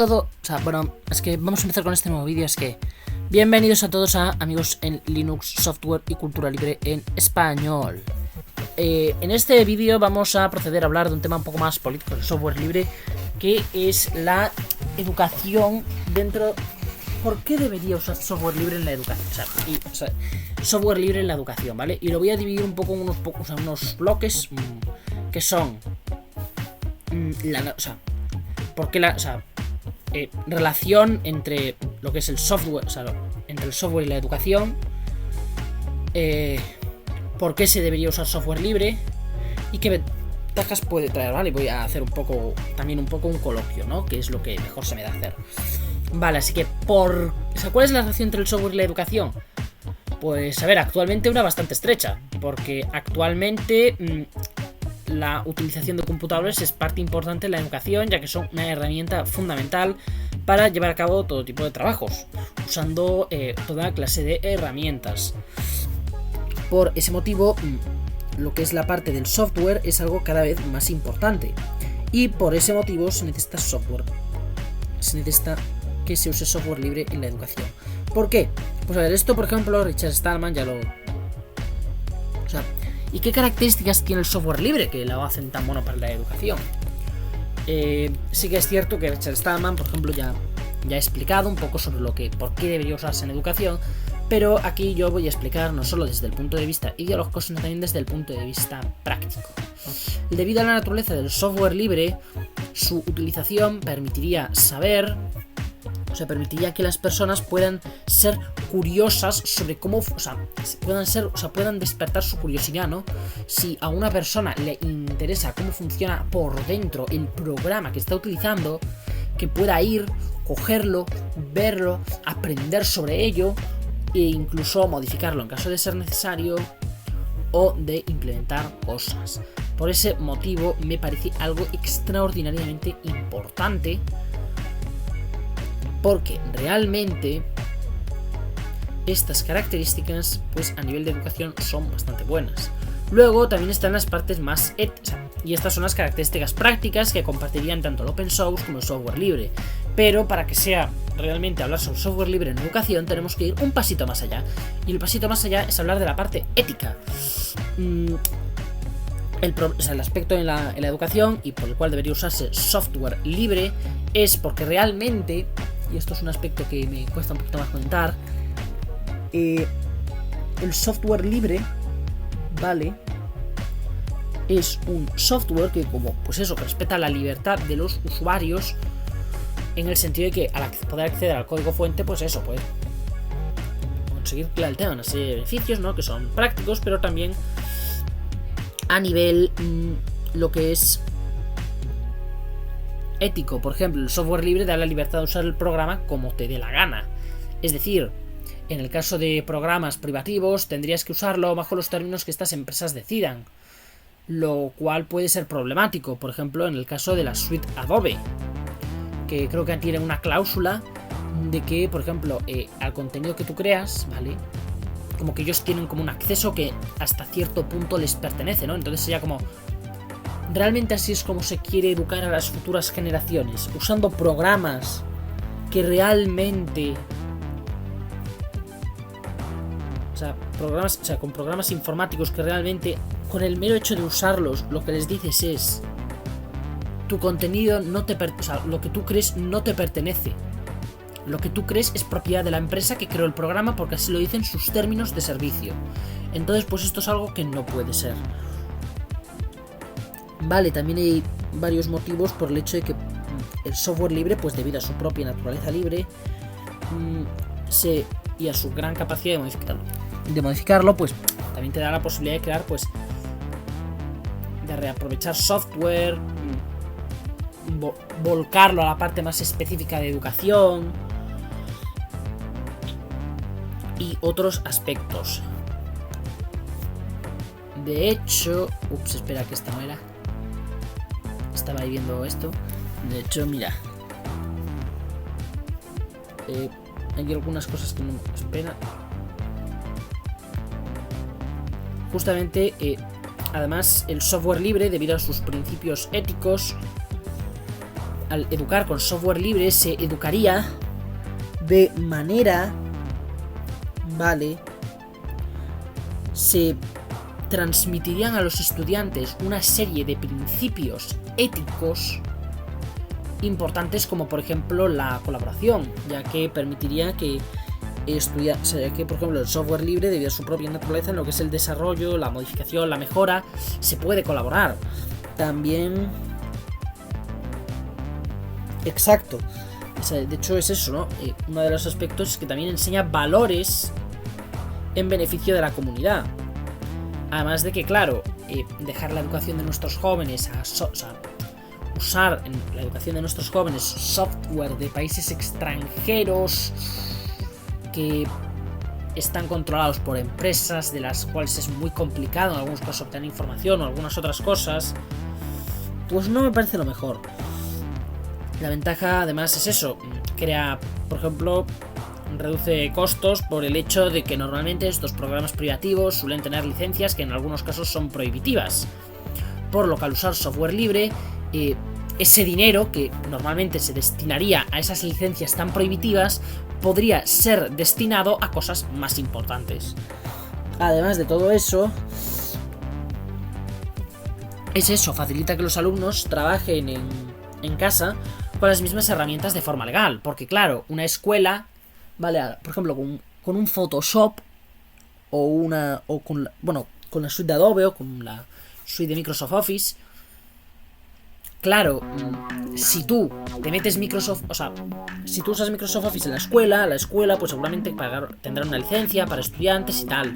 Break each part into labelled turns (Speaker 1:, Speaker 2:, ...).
Speaker 1: todo, bueno, es que vamos a empezar con este nuevo vídeo. Es que bienvenidos a todos a Amigos en Linux, Software y Cultura Libre en Español. En este vídeo vamos a proceder a hablar de un tema un poco más político del software libre, que es la educación dentro. ¿Por qué debería usar software libre en la educación? Software libre en la educación, ¿vale? Y lo voy a dividir un poco en unos bloques que son relación entre lo que es el software, entre el software y la educación, por qué se debería usar software libre y qué ventajas puede traer, ¿vale? Voy a hacer un poco un coloquio, ¿no? Que es lo que mejor se me da hacer. Vale, así que ¿cuál es la relación entre el software y la educación? Pues a ver, actualmente una bastante estrecha, porque actualmente la utilización de computadores es parte importante de la educación, ya que son una herramienta fundamental para llevar a cabo todo tipo de trabajos, usando toda clase de herramientas. Por ese motivo, lo que es la parte del software es algo cada vez más importante, y por ese motivo se necesita software. Se necesita que se use software libre en la educación. ¿Por qué? Pues a ver, esto por ejemplo Richard Stallman ya lo... ¿y qué características tiene el software libre que lo hacen tan bueno para la educación? Sí que es cierto que Richard Stallman, por ejemplo, ya ha explicado un poco sobre por qué debería usarse en educación, pero aquí yo voy a explicar no solo desde el punto de vista ideológico, sino también desde el punto de vista práctico. Debido a la naturaleza del software libre, su utilización permitiría que las personas puedan ser curiosas sobre cómo, puedan despertar su curiosidad, ¿no? Si a una persona le interesa cómo funciona por dentro el programa que está utilizando, que pueda ir, cogerlo, verlo, aprender sobre ello e incluso modificarlo en caso de ser necesario o de implementar cosas. Por ese motivo me parece algo extraordinariamente importante, porque realmente estas características, pues a nivel de educación, son bastante buenas. Luego también están las partes más éticas, y estas son las características prácticas que compartirían tanto el open source como el software libre. Pero para que sea realmente hablar sobre software libre en educación, tenemos que ir un pasito más allá, y el pasito más allá es hablar de la parte ética. El aspecto en la educación y por el cual debería usarse software libre es porque realmente, y esto es un aspecto que me cuesta un poquito más comentar, el software libre, ¿vale? Es un software que respeta la libertad de los usuarios, en el sentido de que al poder acceder al código fuente, puede conseguir el tema de una serie de beneficios, ¿no? Que son prácticos, pero también a nivel lo que es ético. Por ejemplo, el software libre da la libertad de usar el programa como te dé la gana. Es decir, en el caso de programas privativos tendrías que usarlo bajo los términos que estas empresas decidan, lo cual puede ser problemático. Por ejemplo, en el caso de la suite Adobe, que creo que tiene una cláusula de que, por ejemplo, al contenido que tú creas, ¿vale? Como que ellos tienen como un acceso que hasta cierto punto les pertenece, ¿no? Entonces sería como... Realmente así es como se quiere educar a las futuras generaciones, usando programas que realmente... con programas informáticos que realmente, con el mero hecho de usarlos, lo que les dices es: tu contenido no te lo que tú crees no te pertenece. Lo que tú crees es propiedad de la empresa que creó el programa, porque así lo dicen sus términos de servicio. Entonces, pues esto es algo que no puede ser. Vale, también hay varios motivos por el hecho de que el software libre, pues debido a su propia naturaleza libre y a su gran capacidad de modificarlo, pues también te da la posibilidad de crear, pues, de reaprovechar software, volcarlo a la parte más específica de educación y otros aspectos. De hecho, espera, que esta no era. Estaba ahí viendo esto. De hecho, mira, hay algunas cosas que no... Espera. Justamente, además, el software libre, debido a sus principios éticos, al educar con software libre se educaría de manera, ¿vale? Se transmitirían a los estudiantes una serie de principios éticos importantes, como por ejemplo la colaboración, ya que permitiría que que por ejemplo el software libre, debido a su propia naturaleza en lo que es el desarrollo, la modificación, la mejora, se puede colaborar. También, exacto, de hecho es eso, ¿no? Uno de los aspectos es que también enseña valores en beneficio de la comunidad. Además de que, claro, dejar la educación de nuestros jóvenes usar en la educación de nuestros jóvenes software de países extranjeros que están controlados por empresas de las cuales es muy complicado en algunos casos obtener información o algunas otras cosas, pues no me parece lo mejor. La ventaja además es eso, crea, por ejemplo, reduce costos por el hecho de que normalmente estos programas privativos suelen tener licencias que en algunos casos son prohibitivas, por lo que al usar software libre, ese dinero que normalmente se destinaría a esas licencias tan prohibitivas podría ser destinado a cosas más importantes. Además de todo eso, es eso, facilita que los alumnos trabajen en casa con las mismas herramientas de forma legal, porque claro, una escuela, vale, por ejemplo, con un Photoshop con la suite de Adobe o con la suite de Microsoft Office. Claro, si tú te metes Microsoft, o sea, si tú usas Microsoft Office en la escuela pues seguramente tendrá una licencia para estudiantes y tal.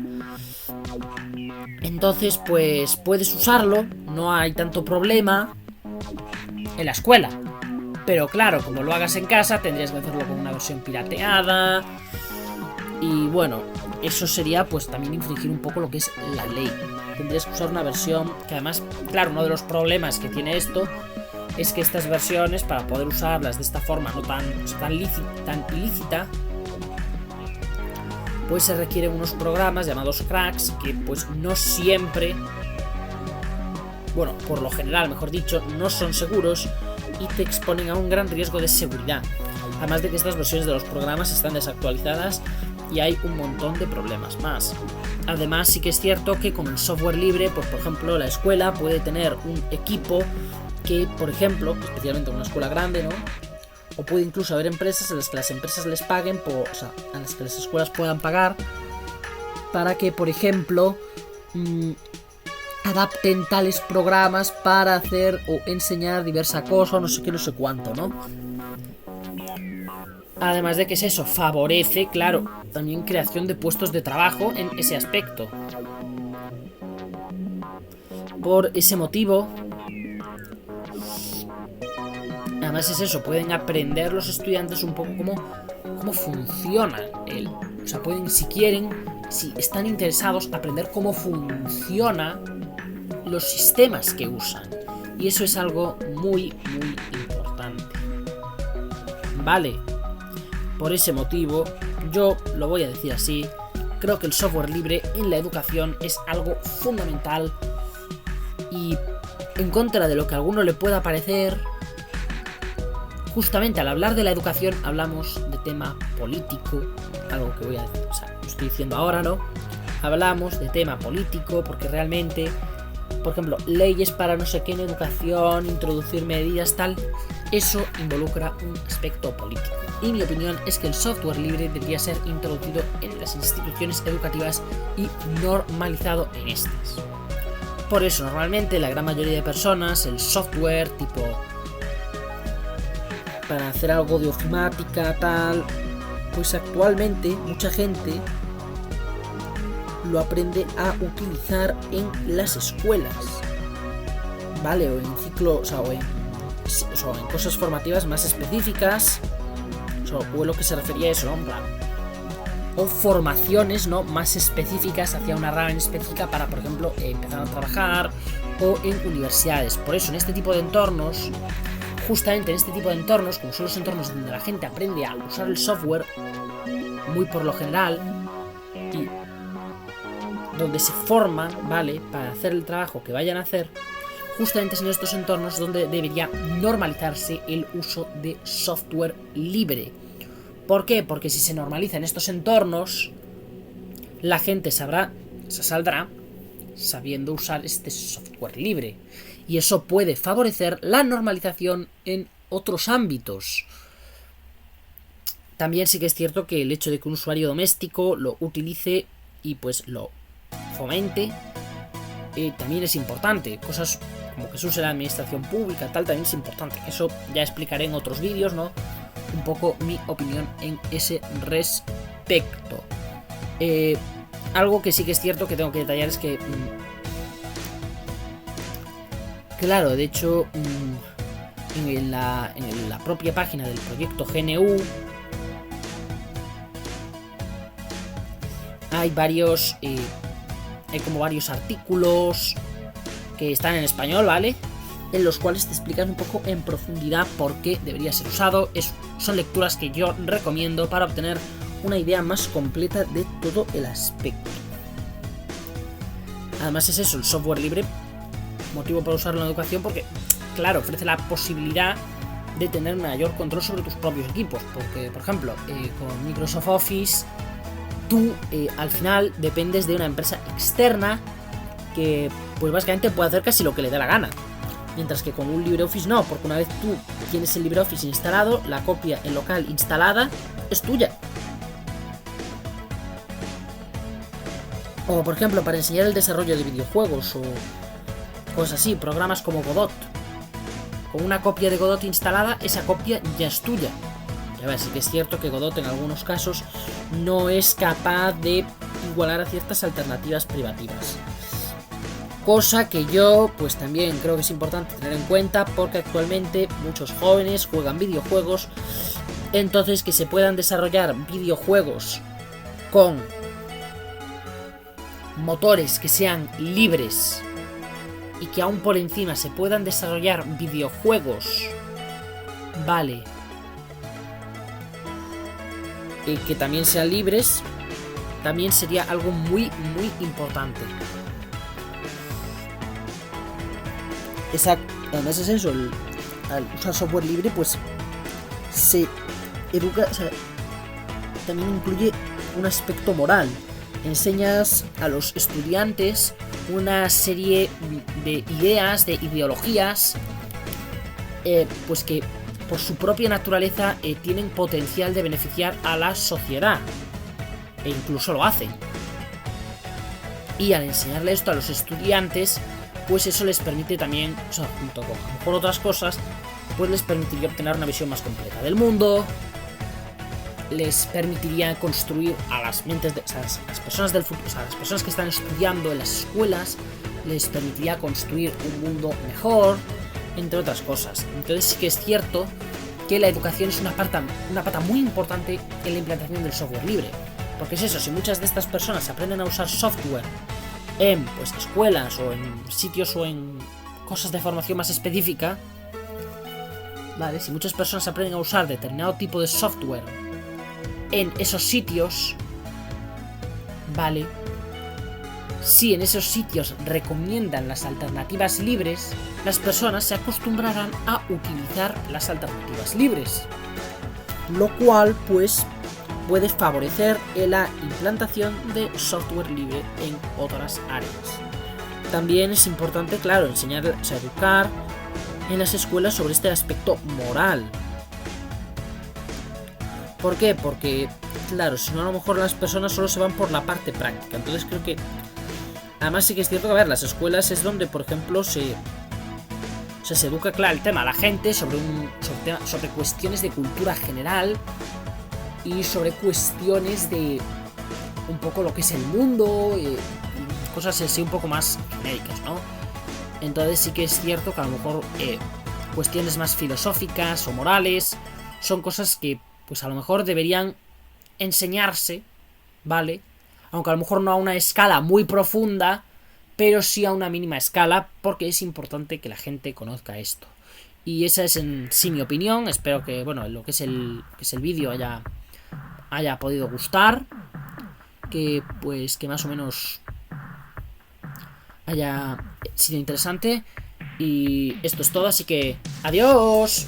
Speaker 1: Entonces, pues puedes usarlo, no hay tanto problema en la escuela. Pero claro, como lo hagas en casa, tendrías que hacerlo con una versión pirateada. Y bueno, eso sería pues también infringir un poco lo que es la ley. Tendrías que usar una versión que además, claro, uno de los problemas que tiene esto es que estas versiones, para poder usarlas de esta forma no tan ilícita, pues se requieren unos programas llamados cracks que pues no siempre, bueno, por lo general, mejor dicho, no son seguros y te exponen a un gran riesgo de seguridad. Además de que estas versiones de los programas están desactualizadas y hay un montón de problemas más. Además, sí que es cierto que con el software libre, pues por ejemplo, la escuela puede tener un equipo que, por ejemplo, especialmente en una escuela grande, ¿no? O puede incluso haber empresas en las que las empresas les paguen, a las que las escuelas puedan pagar para que, por ejemplo, adapten tales programas para hacer o enseñar diversa cosa, no sé qué, no sé cuánto, ¿no? Además de que es eso, favorece, claro, también creación de puestos de trabajo en ese aspecto. Por ese motivo, además es eso, pueden aprender los estudiantes un poco cómo funciona o sea, pueden, si quieren, si están interesados, aprender cómo funciona los sistemas que usan. Y eso es algo muy, muy importante. Vale. Por ese motivo, yo lo voy a decir así, creo que el software libre en la educación es algo fundamental y en contra de lo que a alguno le pueda parecer, justamente al hablar de la educación hablamos de tema político, algo que voy a decir, o sea, lo estoy diciendo ahora, ¿no? Hablamos de tema político porque realmente, por ejemplo, leyes para no sé qué en educación, introducir medidas, tal, eso involucra un aspecto político. Y mi opinión es que el software libre debería ser introducido en las instituciones educativas y normalizado en estas. Por eso, normalmente, la gran mayoría de personas, el software, tipo, para hacer algo de ofimática, tal, pues actualmente mucha gente lo aprende a utilizar en las escuelas, ¿vale? O en ciclo, o en cosas formativas más específicas, o lo que se refería a eso, ¿no? O formaciones, ¿no?, más específicas hacia una rama en específica para, por ejemplo, empezar a trabajar, o en universidades. Por eso, en este tipo de entornos, justamente en este tipo de entornos, como son los entornos donde la gente aprende a usar el software, muy por lo general, y donde se forman, ¿vale?, para hacer el trabajo que vayan a hacer, justamente es en estos entornos donde debería normalizarse el uso de software libre. ¿Por qué? Porque si se normaliza en estos entornos, la gente saldrá sabiendo usar este software libre. Y eso puede favorecer la normalización en otros ámbitos. También sí que es cierto que el hecho de que un usuario doméstico lo utilice y pues lo fomente también es importante. Cosas como que se use la administración pública, tal, también es importante. Eso ya explicaré en otros vídeos, ¿no? Un poco mi opinión en ese respecto. Algo que sí que es cierto que tengo que detallar es que claro, de hecho en la propia página del proyecto GNU hay como varios artículos que están en español, ¿vale? En los cuales te explican un poco en profundidad por qué debería ser usado. Son lecturas que yo recomiendo para obtener una idea más completa de todo el aspecto. Además es eso, el software libre, motivo para usarlo en la educación porque, claro, ofrece la posibilidad de tener mayor control sobre tus propios equipos. Porque, por ejemplo, con Microsoft Office, tú al final dependes de una empresa externa que, pues básicamente puede hacer casi lo que le dé la gana. Mientras que con un LibreOffice no, porque una vez tú tienes el LibreOffice instalado, la copia en local instalada es tuya. O por ejemplo, para enseñar el desarrollo de videojuegos o cosas así, programas como Godot. Con una copia de Godot instalada, esa copia ya es tuya. Ya ves, sí que es cierto que Godot en algunos casos no es capaz de igualar a ciertas alternativas privativas. Cosa que yo pues también creo que es importante tener en cuenta porque actualmente muchos jóvenes juegan videojuegos. Entonces que se puedan desarrollar videojuegos con motores que sean libres y que aún por encima se puedan desarrollar videojuegos, vale, y que también sean libres, también sería algo muy muy importante. Además es eso, al usar software libre pues se educa, o sea, también incluye un aspecto moral. Enseñas a los estudiantes una serie de ideas, de ideologías, pues que por su propia naturaleza tienen potencial de beneficiar a la sociedad, e incluso lo hacen. Y al enseñarle esto a los estudiantes, pues eso les permite también, o sea, junto con a lo mejor otras cosas, pues les permitiría obtener una visión más completa del mundo, les permitiría construir a las mentes de, o sea, las personas del futuro, o sea, las personas que están estudiando en las escuelas, les permitiría construir un mundo mejor, entre otras cosas. Entonces sí que es cierto que la educación es una pata muy importante en la implantación del software libre. Porque es eso, si muchas de estas personas aprenden a usar software en pues escuelas o en sitios o en cosas de formación más específica, vale, si muchas personas aprenden a usar determinado tipo de software en esos sitios, vale, si en esos sitios recomiendan las alternativas libres, las personas se acostumbrarán a utilizar las alternativas libres, lo cual pues puede favorecer la implantación de software libre en otras áreas. También es importante, claro, enseñar, o sea, educar en las escuelas sobre este aspecto moral. ¿Por qué? Porque, claro, si no a lo mejor las personas solo se van por la parte práctica. Entonces creo que, además sí que es cierto que, a ver, las escuelas es donde, por ejemplo, se educa, claro, el tema a la gente sobre cuestiones de cultura general y sobre cuestiones de un poco lo que es el mundo, cosas así un poco más genéricas, ¿no? Entonces sí que es cierto que a lo mejor cuestiones más filosóficas o morales son cosas que pues a lo mejor deberían enseñarse, ¿vale? Aunque a lo mejor no a una escala muy profunda, pero sí a una mínima escala, porque es importante que la gente conozca esto. Y esa es en sí mi opinión. Espero que, bueno, lo que es el vídeo haya podido gustar, que pues que más o menos haya sido interesante. Y esto es todo, así que adiós.